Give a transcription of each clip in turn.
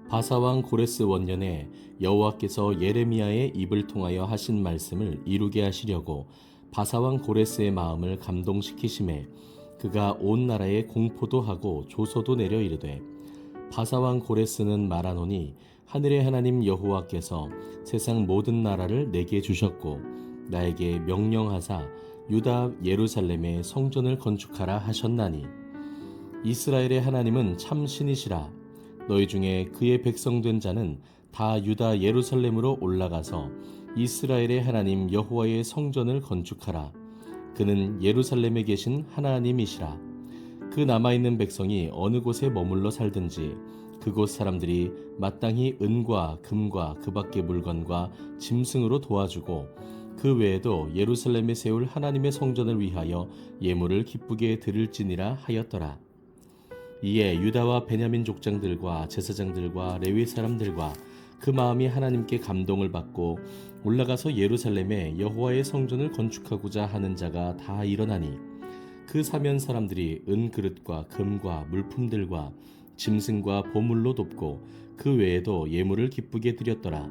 바사왕 고레스 원년에 여호와께서 예레미야의 입을 통하여 하신 말씀을 이루게 하시려고 바사왕 고레스의 마음을 감동시키심에 그가 온 나라에 공포도 하고 조소도 내려 이르되, 바사왕 고레스는 말하노니 하늘의 하나님 여호와께서 세상 모든 나라를 내게 주셨고 나에게 명령하사 유다 예루살렘에 성전을 건축하라 하셨나니, 이스라엘의 하나님은 참 신이시라. 너희 중에 그의 백성된 자는 다 유다 예루살렘으로 올라가서 이스라엘의 하나님 여호와의 성전을 건축하라. 그는 예루살렘에 계신 하나님이시라. 그 남아있는 백성이 어느 곳에 머물러 살든지 그곳 사람들이 마땅히 은과 금과 그 밖의 물건과 짐승으로 도와주고, 그 외에도 예루살렘에 세울 하나님의 성전을 위하여 예물을 기쁘게 드릴지니라 하였더라. 이에 유다와 베냐민 족장들과 제사장들과 레위 사람들과 그 마음이 하나님께 감동을 받고 올라가서 예루살렘에 여호와의 성전을 건축하고자 하는 자가 다 일어나니, 그 사면 사람들이 은 그릇과 금과 물품들과 짐승과 보물로 돕고 그 외에도 예물을 기쁘게 드렸더라.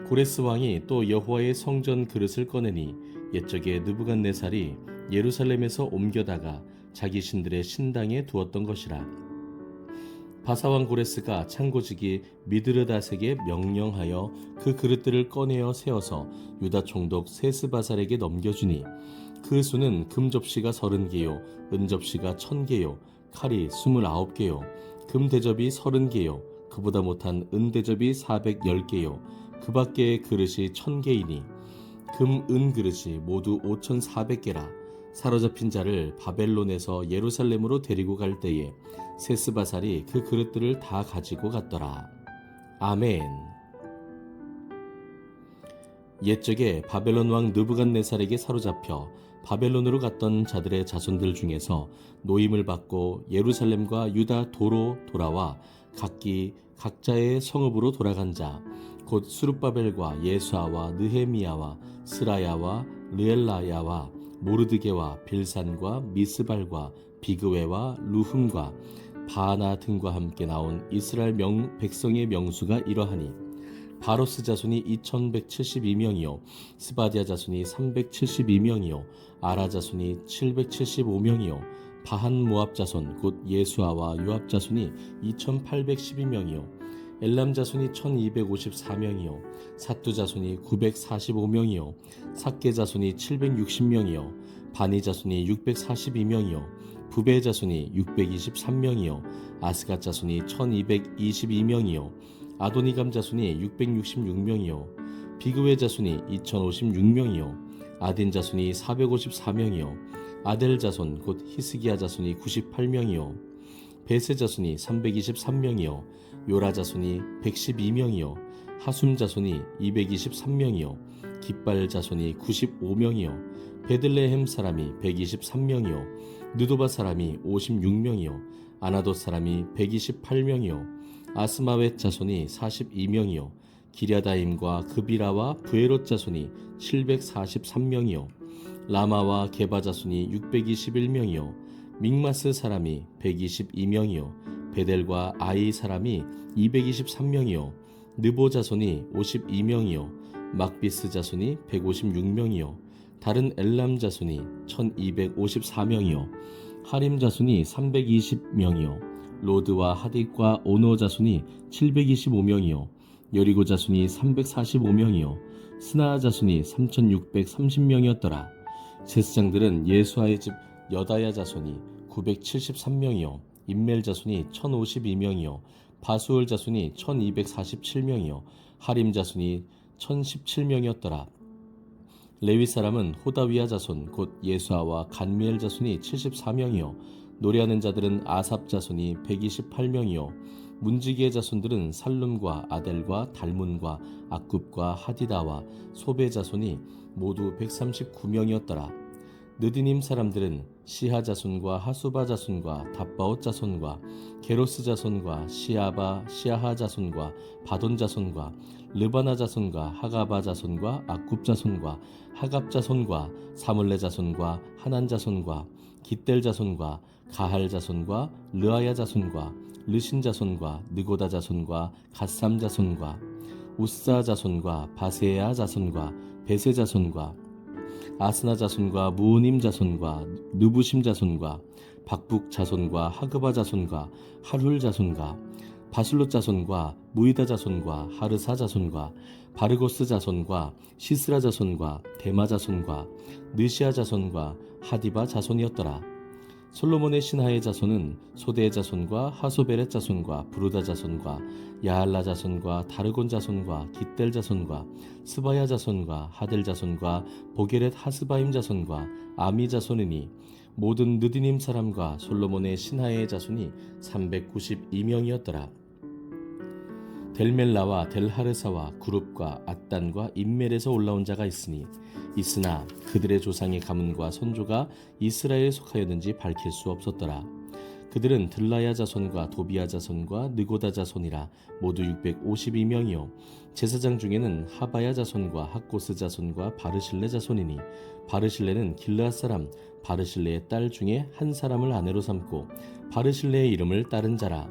고레스 왕이 또 여호와의 성전 그릇을 꺼내니 옛적에 느부갓네살이 예루살렘에서 옮겨다가 자기 신들의 신당에 두었던 것이라. 바사왕 고레스가 창고지기 미드르닷에게 명령하여 그 그릇들을 꺼내어 세워서 유다 총독 세스바살에게 넘겨주니, 그 수는 금접시가 30개요 은접시가 1000개요 칼이 29개요 금 대접이 30개요 그보다 못한 은 대접이 410개요 그 밖의 그릇이 1000개이니 금 은 그릇이 모두 5400개라. 사로잡힌 자를 바벨론에서 예루살렘으로 데리고 갈 때에 세스바살이 그 그릇들을 다 가지고 갔더라. 아멘. 옛적에 바벨론 왕 느부갓네살에게 사로잡혀 바벨론으로 갔던 자들의 자손들 중에서 노임을 받고 예루살렘과 유다 도로 돌아와 각기 각자의 성읍으로 돌아간 자, 곧 수룹바벨과 예수아와 느헤미야와 스라야와 르엘라야와 모르드게와 빌산과 미스발과 비그웨와 루흠과 바나 등과 함께 나온 이스라엘 백성의 명수가 이러하니, 바로스 자손이 2172명이요 스바디아 자손이 372명이요 아라 자손이 775명이요 바한 모압 자손 곧 예수아와 요압 자손이 2812명이요 엘람 자손이 1254명이요 사뚜 자손이 945명이요 삭게 자손이 760명이요 바니 자손이 642명이요 부베 자손이 623명이요 아스갓 자손이 1222명이요 아도니감 자손이 666명이요 비그웨 자손이 2056명이요 아딘 자손이 454명이요 아델 자손 곧 히스기야 자손이 98명이요 베세 자손이 323명이요 요라 자손이 112명이요 하숨 자손이 223명이요 깃발 자손이 95명이요 베들레헴 사람이 123명이요 느도바 사람이 56명이요 아나돗 사람이 128명이요 아스마웻 자손이 42명이요 기랴다임과 그비라와 브에롯 자손이 743명이요 라마와 게바 자손이 621명이요 믹마스 사람이 122명이요 베델과 아이 사람이 223명이요 느보 자손이 52명이요 막비스 자손이 156명이요 다른 엘람 자손이 1254명이요 하림 자손이 320명이요 로드와 하딕과 오노 자손이 725명이요 여리고 자손이 345명이요 스나 자손이 3630명이었더라. 제사장들은 예수아의 집 여다야 자손이 973명이요 임멜 자손이 1052명이요 바수올 자손이 1247명이요 하림 자손이 1017명이었더라. 레위 사람은 호다위야 자손 곧 예수아와 간미엘 자손이 74명이요 노래하는 자들은 아삽 자손이 128명이요 문지기의 자손들은 살룸과 아델과 달문과 악굽과 하디다와 소베 자손이 모두 139명이었더라. 느디님 사람들은 시하 자손과 하수바 자손과 답바옷 자손과 게로스 자손과 시아하 자손과 바돈 자손과 르바나 자손과 하가바 자손과 악굽 자손과 하갑 자손과 사물레 자손과 하난 자손과 깃델 자손과 가할 자손과 르아야 자손과 르신 자손과 느고다 자손과 갓삼 자손과 우사 자손과 바세야 자손과 베세 자손과 아스나 자손과 무우님 자손과 느부심 자손과 박북 자손과 하그바 자손과 하룰 자손과 바술롯 자손과 무이다 자손과 하르사 자손과 바르고스 자손과 시스라 자손과 데마 자손과 느시아 자손과 하디바 자손이었더라. 솔로몬의 신하의 자손은 소대의 자손과 하소베렛 자손과 부르다 자손과 야할라 자손과 다르곤 자손과 깃델 자손과 스바야 자손과 하델 자손과 보게렛 하스바임 자손과 아미 자손이니 모든 느디님 사람과 솔로몬의 신하의 자손이 392명이었더라. 델멜라와 델하르사와 구룹과 앗단과 임멜에서 올라온 자가 있으나 그들의 조상의 가문과 선조가 이스라엘에 속하였는지 밝힐 수 없었더라. 그들은 들라야 자손과 도비야 자손과 느고다 자손이라 모두 652명이요 제사장 중에는 하바야 자손과 학고스 자손과 바르실레 자손이니 바르실레는 길르앗 사람 바르실레의 딸 중에 한 사람을 아내로 삼고 바르실레의 이름을 따른 자라.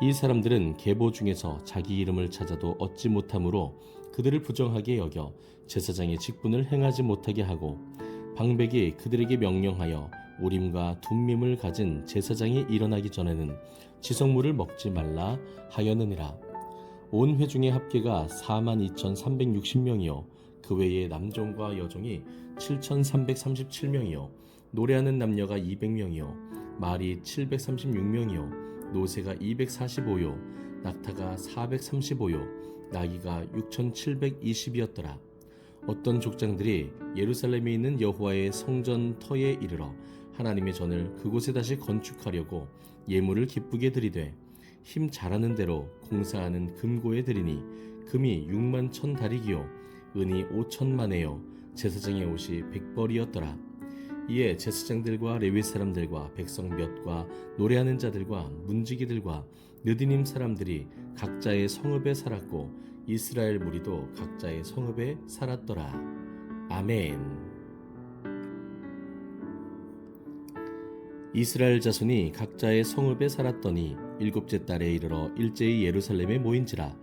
이 사람들은 계보 중에서 자기 이름을 찾아도 얻지 못하므로 그들을 부정하게 여겨 제사장의 직분을 행하지 못하게 하고 방백이 그들에게 명령하여 우림과 둠밈을 가진 제사장이 일어나기 전에는 지성물을 먹지 말라 하였느니라. 온 회중의 합계가 42,360명이요 그 외에 남종과 여종이 7,337명이요 노래하는 남녀가 200명이요 말이 736명이요 노새가 245요 낙타가 435요 나귀가 6,720이었더라. 어떤 족장들이 예루살렘에 있는 여호와의 성전 터에 이르러 하나님의 전을 그곳에 다시 건축하려고 예물을 기쁘게 드리되 힘 잘하는 대로 공사하는 금고에 드리니 금이 6만 1,000 다리기요 은이 5,000만에요 제사장의 옷이 100벌이었더라. 이에 제사장들과 레위 사람들과 백성 몇과 노래하는 자들과 문지기들과 느디님 사람들이 각자의 성읍에 살았고 이스라엘 무리도 각자의 성읍에 살았더라. 아멘. 이스라엘 자손이 각자의 성읍에 살았더니 일곱째 달에 이르러 일제히 예루살렘에 모인지라.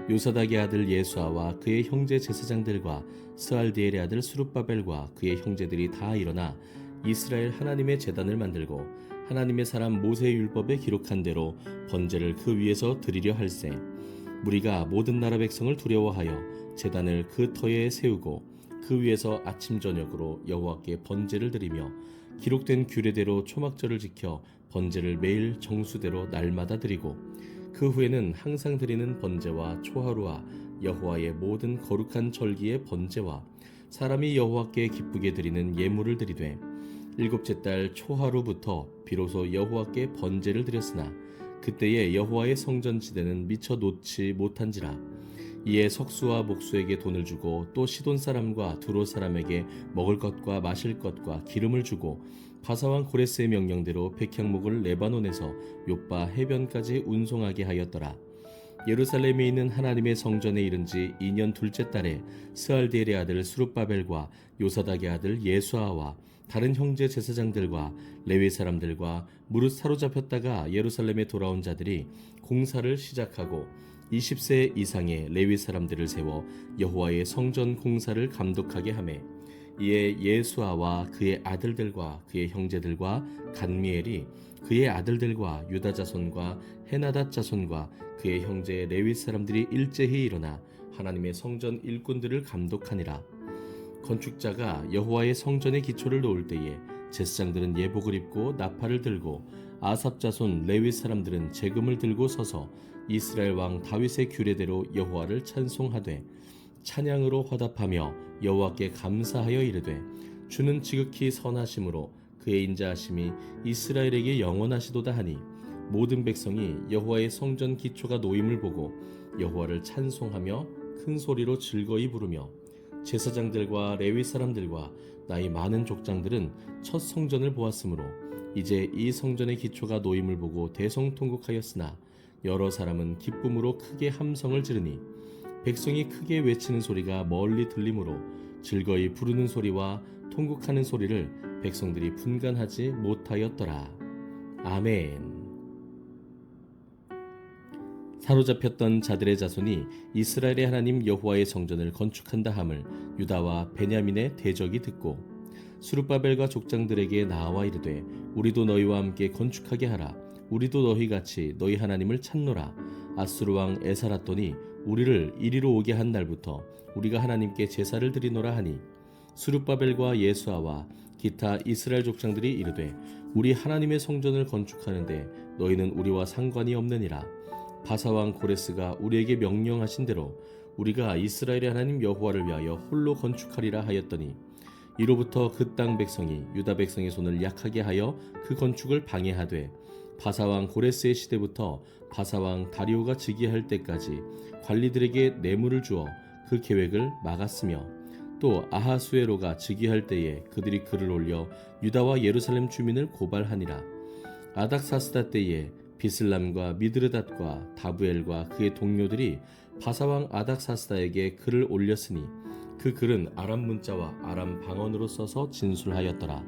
요사닥의 아들 예수아와 그의 형제 제사장들과 스알디엘의 아들 수룹바벨과 그의 형제들이 다 일어나 이스라엘 하나님의 제단을 만들고 하나님의 사람 모세의 율법에 기록한 대로 번제를 그 위에서 드리려 할세. 무리가 모든 나라 백성을 두려워하여 제단을 그 터에 세우고 그 위에서 아침 저녁으로 여호와께 번제를 드리며 기록된 규례대로 초막절을 지켜 번제를 매일 정수대로 날마다 드리고 그 후에는 항상 드리는 번제와 초하루와 여호와의 모든 거룩한 절기의 번제와 사람이 여호와께 기쁘게 드리는 예물을 드리되 일곱째 달 초하루부터 비로소 여호와께 번제를 드렸으나 그때에 여호와의 성전 지대는 미처 놓지 못한지라. 이에 석수와 목수에게 돈을 주고 또 시돈 사람과 두로 사람에게 먹을 것과 마실 것과 기름을 주고 바사왕 고레스의 명령대로 백향목을 레바논에서 욥바 해변까지 운송하게 하였더라. 예루살렘에 있는 하나님의 성전에 이른 지 2년 둘째 달에 스알디엘의 아들 수룹바벨과 요사닥의 아들 예수아와 다른 형제 제사장들과 레위 사람들과 무릇 사로잡혔다가 예루살렘에 돌아온 자들이 공사를 시작하고 20세 이상의 레위 사람들을 세워 여호와의 성전 공사를 감독하게 하매 이에 예수아와 그의 아들들과 그의 형제들과 간미엘이 그의 아들들과 유다 자손과 헤나닷 자손과 그의 형제 레위 사람들이 일제히 일어나 하나님의 성전 일꾼들을 감독하니라. 건축자가 여호와의 성전의 기초를 놓을 때에 제사장들은 예복을 입고 나팔을 들고 아삽 자손 레위 사람들은 제금을 들고 서서 이스라엘 왕 다윗의 규례대로 여호와를 찬송하되 찬양으로 화답하며 여호와께 감사하여 이르되 주는 지극히 선하심으로 그의 인자하심이 이스라엘에게 영원하시도다 하니 모든 백성이 여호와의 성전 기초가 놓임을 보고 여호와를 찬송하며 큰 소리로 즐거이 부르며 제사장들과 레위 사람들과 나이 많은 족장들은 첫 성전을 보았으므로 이제 이 성전의 기초가 놓임을 보고 대성통곡하였으나 여러 사람은 기쁨으로 크게 함성을 지르니 백성이 크게 외치는 소리가 멀리 들리므로 즐거이 부르는 소리와 통곡하는 소리를 백성들이 분간하지 못하였더라. 아멘. 사로잡혔던 자들의 자손이 이스라엘의 하나님 여호와의 성전을 건축한다 함을 유다와 베냐민의 대적이 듣고 스룹바벨과 족장들에게 나와 이르되 우리도 너희와 함께 건축하게 하라. 우리도 너희같이 너희 하나님을 찾노라. 아수르 왕 에사라돈이 우리를 이리로 오게 한 날부터 우리가 하나님께 제사를 드리노라 하니 스룹바벨과 예수아와 기타 이스라엘 족장들이 이르되 우리 하나님의 성전을 건축하는데 너희는 우리와 상관이 없느니라. 바사왕 고레스가 우리에게 명령하신 대로 우리가 이스라엘의 하나님 여호와를 위하여 홀로 건축하리라 하였더니 이로부터 그 땅 백성이 유다 백성의 손을 약하게 하여 그 건축을 방해하되 바사왕 고레스의 시대부터 바사왕 다리오가 즉위할 때까지 관리들에게 뇌물을 주어 그 계획을 막았으며 또 아하수에로가 즉위할 때에 그들이 글을 올려 유다와 예루살렘 주민을 고발하니라. 아닥사스다 때에 비슬람과 미드르닷과 다부엘과 그의 동료들이 바사왕 아닥사스다에게 글을 올렸으니 그 글은 아람 문자와 아람 방언으로 써서 진술하였더라.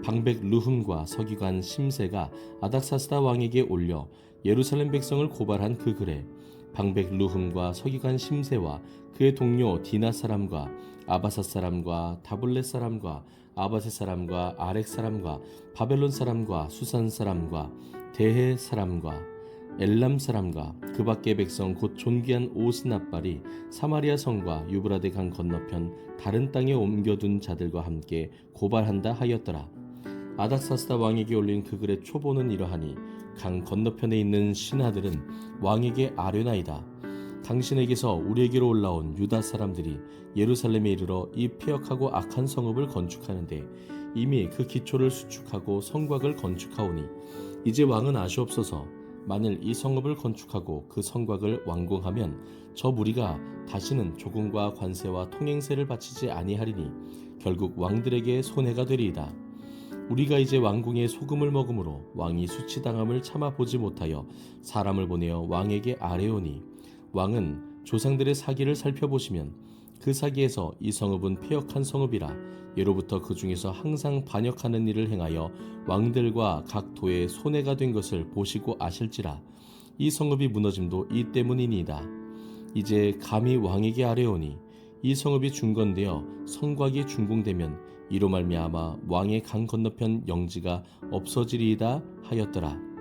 방백 루흠과 서기관 심세가 아닥사스다 왕에게 올려 예루살렘 백성을 고발한 그 글에 방백 루흠과 서기관 심세와 그의 동료 디나 사람과 아바사 사람과 다블렛 사람과 아바세 사람과 아렉 사람과 바벨론 사람과 수산 사람과 대해 사람과 엘람 사람과 그 밖의 백성 곧 존귀한 오스납발이 사마리아 성과 유브라데 강 건너편 다른 땅에 옮겨둔 자들과 함께 고발한다 하였더라. 아닥사스다 왕에게 올린 그 글의 초보는 이러하니 강 건너편에 있는 신하들은 왕에게 아뢰나이다. 당신에게서 우리에게로 올라온 유다 사람들이 예루살렘에 이르러 이 폐역하고 악한 성읍을 건축하는데 이미 그 기초를 수축하고 성곽을 건축하오니 이제 왕은 아시옵소서. 만일 이 성읍을 건축하고 그 성곽을 완공하면 저 무리가 다시는 조공과 관세와 통행세를 바치지 아니하리니 결국 왕들에게 손해가 되리이다. 우리가 이제 왕궁에 소금을 먹음으로 왕이 수치당함을 참아보지 못하여 사람을 보내어 왕에게 아뢰오니 왕은 조상들의 사기를 살펴보시면 그 사기에서 이 성읍은 폐역한 성읍이라 예로부터 그 중에서 항상 반역하는 일을 행하여 왕들과 각 도에 손해가 된 것을 보시고 아실지라 이 성읍이 무너짐도 이 때문이니이다. 이제 감히 왕에게 아뢰오니 이 성읍이 중건되어 성곽이 준공되면 이로 말미암아 왕의 강 건너편 영지가 없어지리이다 하였더라.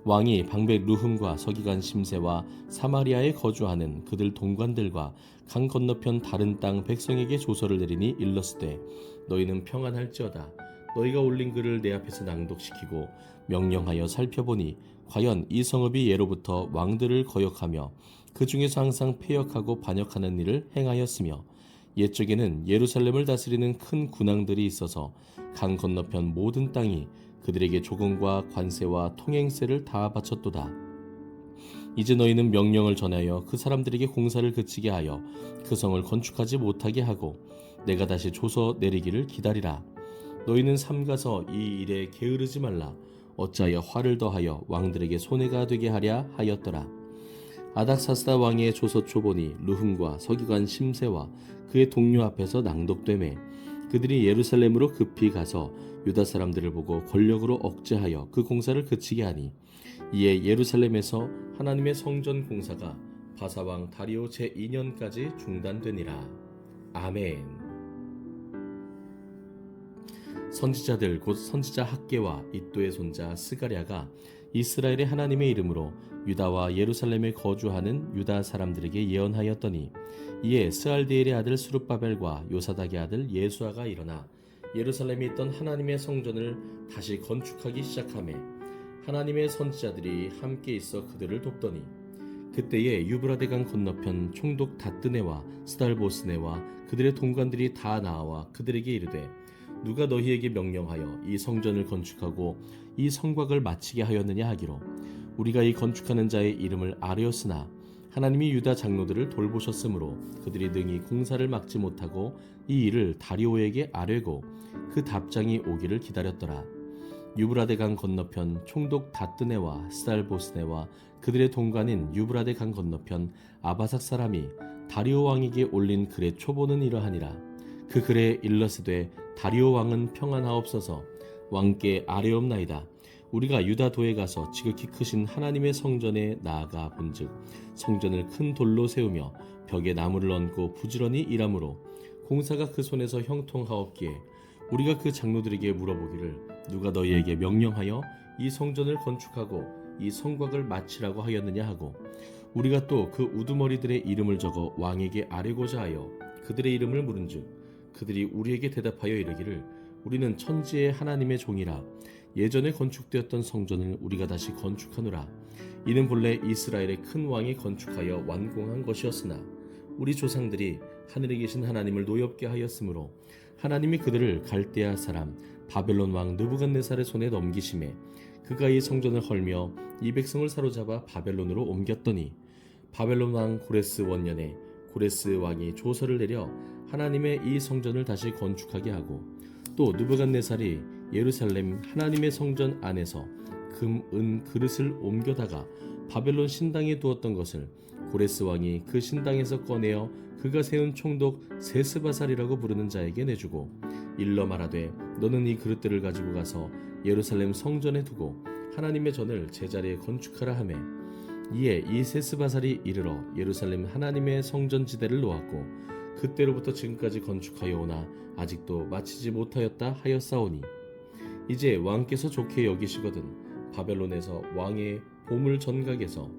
왕이 방백 루흠과 서기관 심세와 사마리아에 거주하는 그들 동관들과 강 건너편 다른 땅 백성에게 조서를 내리니 일렀으되 너희는 평안할지어다. 너희가 올린 글을 내 앞에서 낭독시키고 명령하여 살펴보니 과연 이 성읍이 예로부터 왕들을 거역하며 그 중에서 항상 폐역하고 반역하는 일을 행하였으며 옛적에는 예루살렘을 다스리는 큰 군왕들이 있어서 강 건너편 모든 땅이 그들에게 조공과 관세와 통행세를 다 바쳤도다. 이제 너희는 명령을 전하여 그 사람들에게 공사를 그치게 하여 그 성을 건축하지 못하게 하고 내가 다시 조서 내리기를 기다리라. 너희는 삼가서 이 일에 게으르지 말라. 어찌하여 화를 더하여 왕들에게 손해가 되게 하랴 하였더라. 아닥사스다 왕의 조서 초본이 루흠과 서기관 심세와 그의 동료 앞에서 낭독되매 그들이 예루살렘으로 급히 가서 유다 사람들을 보고 권력으로 억제하여 그 공사를 그치게 하니 이에 예루살렘에서 하나님의 성전 공사가 바사왕 다리오 제2년까지 중단되니라. 아멘. 선지자들 곧 선지자 학개와 이도의 손자 스가랴가 이스라엘의 하나님의 이름으로 유다와 예루살렘에 거주하는 유다 사람들에게 예언하였더니 이에 스알디엘의 아들 스룹바벨과 요사닥의 아들 예수아가 일어나 예루살렘에 있던 하나님의 성전을 다시 건축하기 시작하매 하나님의 선지자들이 함께 있어 그들을 돕더니 그때에 유브라데강 건너편 총독 다뜨네와 스달보스네와 그들의 동관들이 다 나와 그들에게 이르되 누가 너희에게 명령하여 이 성전을 건축하고 이 성곽을 마치게 하였느냐 하기로 우리가 이 건축하는 자의 이름을 아뢰었으나 하나님이 유다 장로들을 돌보셨으므로 그들이 능히 공사를 막지 못하고 이 일을 다리오에게 아뢰고 그 답장이 오기를 기다렸더라. 유브라데 강 건너편 총독 다뜨네와 스달보스네와 그들의 동관인 유브라데 강 건너편 아바삭 사람이 다리오 왕에게 올린 글의 초보는 이러하니라. 그 글에 일러스되 다리오 왕은 평안하옵소서. 왕께 아뢰옵나이다. 우리가 유다도에 가서 지극히 크신 하나님의 성전에 나아가 본즉 성전을 큰 돌로 세우며 벽에 나무를 얹고 부지런히 일하므로 공사가 그 손에서 형통하옵기에 우리가 그 장로들에게 물어보기를 누가 너희에게 명령하여 이 성전을 건축하고 이 성곽을 마치라고 하였느냐 하고 우리가 또 그 우두머리들의 이름을 적어 왕에게 아뢰고자 하여 그들의 이름을 물은즉 그들이 우리에게 대답하여 이르기를 우리는 천지의 하나님의 종이라 예전에 건축되었던 성전을 우리가 다시 건축하노라. 이는 본래 이스라엘의 큰 왕이 건축하여 완공한 것이었으나 우리 조상들이 하늘에 계신 하나님을 노엽게 하였으므로 하나님이 그들을 갈대아 사람 바벨론 왕 느부갓네살의 손에 넘기심에 그가 이 성전을 헐며 이 백성을 사로잡아 바벨론으로 옮겼더니 바벨론 왕 고레스 원년에 고레스 왕이 조서를 내려 하나님의 이 성전을 다시 건축하게 하고 또 느부갓네살이 예루살렘 하나님의 성전 안에서 금, 은 그릇을 옮겨다가 바벨론 신당에 두었던 것을 고레스 왕이 그 신당에서 꺼내어 그가 세운 총독 세스바살이라고 부르는 자에게 내주고 일러 말하되 너는 이 그릇들을 가지고 가서 예루살렘 성전에 두고 하나님의 전을 제자리에 건축하라 하매 이에 이 세스바살이 이르러 예루살렘 하나님의 성전 지대를 놓았고 그때로부터 지금까지 건축하여 오나 아직도 마치지 못하였다 하였사오니 이제 왕께서 좋게 여기시거든 바벨론에서 왕의 보물 전각에서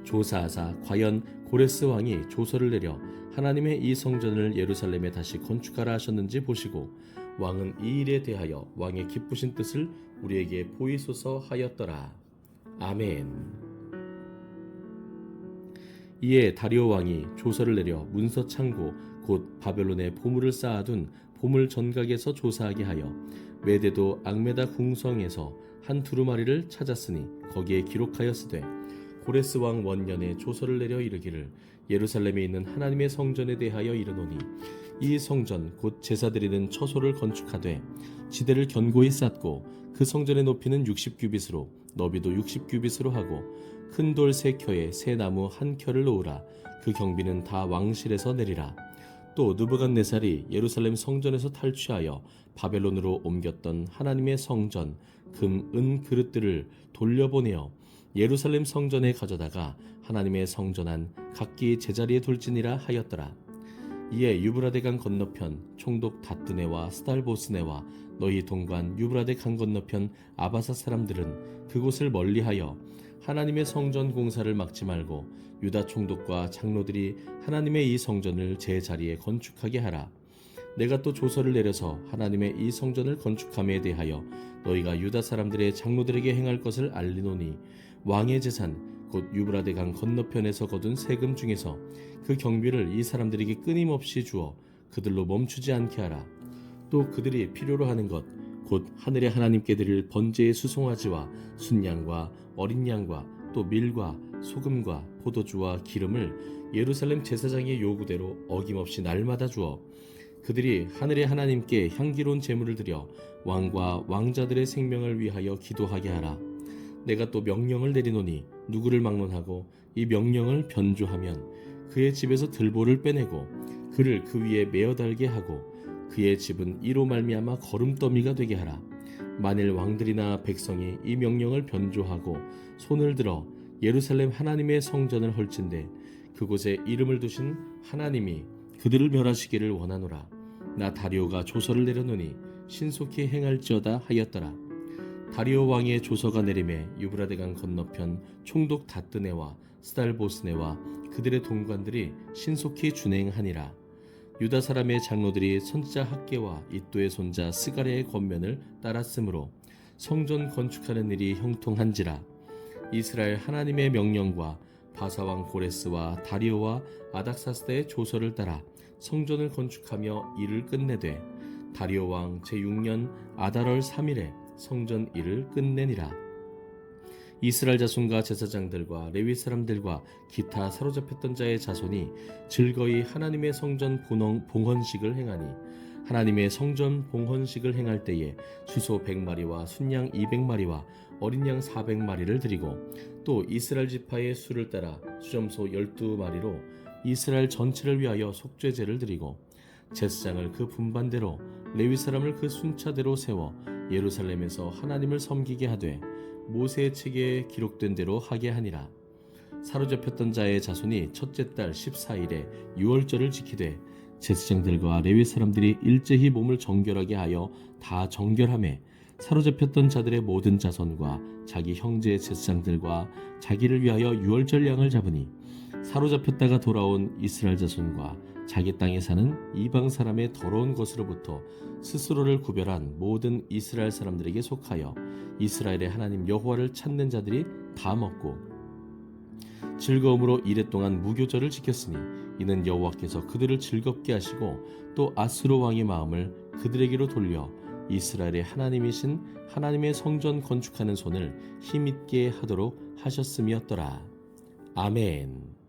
조사하사 과연 고레스 왕이 조서를 내려 하나님의 이 성전을 예루살렘에 다시 건축하라 하셨는지 보시고 왕은 이 일에 대하여 왕의 기쁘신 뜻을 우리에게 보이소서 하였더라. 아멘. 이에 다리오 왕이 조서를 내려 문서 창고 곧 바벨론에 보물을 쌓아둔 보물 전각에서 조사하게 하여 메데도 악메다 궁성에서 한 두루마리를 찾았으니 거기에 기록하였으되 고레스 왕 원년에 조서를 내려 이르기를 예루살렘에 있는 하나님의 성전에 대하여 이르노니 이 성전 곧 제사 드리는 처소를 건축하되 지대를 견고히 쌓고 그 성전의 높이는 60규빗으로 너비도 60규빗으로 하고 큰 돌 3켜에 새 나무 1켜를 놓으라. 그 경비는 다 왕실에서 내리라. 또 느부갓네살이 예루살렘 성전에서 탈취하여 바벨론으로 옮겼던 하나님의 성전 금, 은 그릇들을 돌려보내어 예루살렘 성전에 가져다가 하나님의 성전 안 각기 제자리에 둘지니라 하였더라. 이에 유브라데 강 건너편 총독 다뜨네와 스달보스네와 너희 동관 유브라데 강 건너편 아바사 사람들은 그곳을 멀리하여 하나님의 성전 공사를 막지 말고 유다 총독과 장로들이 하나님의 이 성전을 제 자리에 건축하게 하라. 내가 또 조서를 내려서 하나님의 이 성전을 건축함에 대하여 너희가 유다 사람들의 장로들에게 행할 것을 알리노니 왕의 재산 곧 유브라데 강 건너편에서 거둔 세금 중에서 그 경비를 이 사람들에게 끊임없이 주어 그들로 멈추지 않게 하라. 또 그들이 필요로 하는 것 곧 하늘의 하나님께 드릴 번제의 수송아지와 순양과 어린 양과 또 밀과 소금과 포도주와 기름을 예루살렘 제사장의 요구대로 어김없이 날마다 주어 그들이 하늘의 하나님께 향기로운 제물을 드려 왕과 왕자들의 생명을 위하여 기도하게 하라. 내가 또 명령을 내리노니 누구를 막론하고 이 명령을 변조하면 그의 집에서 들보를 빼내고 그를 그 위에 메어 달게 하고 그의 집은 이로 말미암아 거름더미가 되게 하라. 만일 왕들이나 백성이 이 명령을 변조하고 손을 들어 예루살렘 하나님의 성전을 헐진대 그곳에 이름을 두신 하나님이 그들을 멸하시기를 원하노라. 나 다리오가 조서를 내려노니 신속히 행할지어다 하였더라. 다리오 왕의 조서가 내림에 유브라데 강 건너편 총독 다뜨네와 스달보스네와 그들의 동관들이 신속히 준행하니라. 유다 사람의 장로들이 선지자 학개와 이또의 손자 스가랴의 권면을 따랐으므로 성전 건축하는 일이 형통한지라. 이스라엘 하나님의 명령과 바사왕 고레스와 다리오와 아닥사스다의 조서를 따라 성전을 건축하며 일을 끝내되 다리오 왕 제6년 아달월 3일에 성전 일을 끝내니라. 이스라엘 자손과 제사장들과 레위 사람들과 기타 사로잡혔던 자의 자손이 즐거이 하나님의 성전 봉헌식을 행하니 하나님의 성전 봉헌식을 행할 때에 수소 100마리와 순양 200마리와 어린 양 400마리를 드리고 또 이스라엘 지파의 수를 따라 수점소 12마리로 이스라엘 전체를 위하여 속죄제를 드리고 제사장을 그 분반대로 레위 사람을 그 순차대로 세워 예루살렘에서 하나님을 섬기게 하되 모세의 책에 기록된 대로 하게 하니라. 사로잡혔던 자의 자손이 첫째 달 14일에 유월절을 지키되 제사장들과 레위 사람들이 일제히 몸을 정결하게 하여 다 정결하매 사로잡혔던 자들의 모든 자손과 자기 형제의 제사장들과 자기를 위하여 유월절 양을 잡으니 사로잡혔다가 돌아온 이스라엘 자손과 자기 땅에 사는 이방 사람의 더러운 것으로부터 스스로를 구별한 모든 이스라엘 사람들에게 속하여 이스라엘의 하나님 여호와를 찾는 자들이 다 먹고 즐거움으로 이랫동안 무교절을 지켰으니 이는 여호와께서 그들을 즐겁게 하시고 또 아수르 왕의 마음을 그들에게로 돌려 이스라엘의 하나님이신 하나님의 성전 건축하는 손을 힘있게 하도록 하셨음이었더라. 아멘.